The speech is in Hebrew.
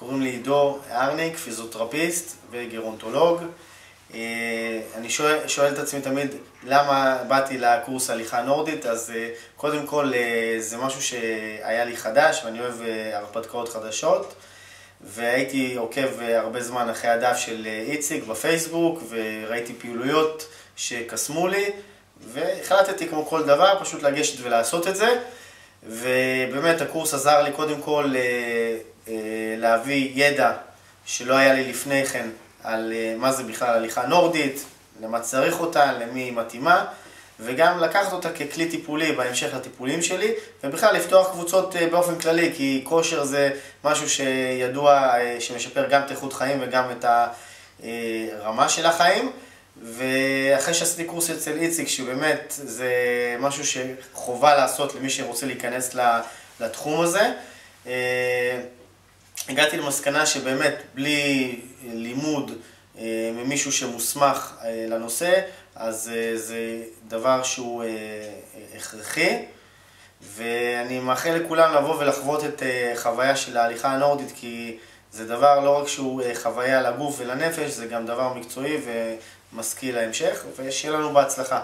קוראים לי עידו ארניק, פיזיותרפיסט וגרונטולוג. אני שואל את עצמי תמיד למה באתי לקורס הליכה נורדית, אז קודם כל זה משהו שהיה לי חדש ואני אוהב הרפתקאות חדשות, והייתי עוקב הרבה זמן אחרי הדף של איציק בפייסבוק וראיתי פעילויות שקסמו לי, והחלטתי כמו כל דבר פשוט לגשת ולעשות את זה. ובאמת הקורס עזר לי קודם כל להביא ידע שלא היה לי לפני כן על מה זה בכלל הליכה נורדית, למה צריך אותה, למי היא מתאימה, וגם לקחת אותה ככלי טיפולי בהמשך לטיפולים שלי, ובכלל לפתוח קבוצות באופן כללי, כי כושר זה משהו שידוע שמשפר גם את איכות חיים וגם את הרמה של החיים. ואחרי שעשיתי קורס אצל איציק, שבאמת זה משהו שחובה לעשות למי שרוצה להיכנס לתחום הזה, הגעתי למסקנה שבאמת בלי לימוד ממישהו שמוסמך לנושא, אז זה דבר שהוא הכרחי, ואני מאחל לכולם לבוא ולחוות את חוויה של ההליכה הנורדית, כי זה דבר לא רק שהוא חוויה לגוף ולנפש, זה גם דבר מקצועי ומשכיל להמשך, ושיהיה לנו בהצלחה.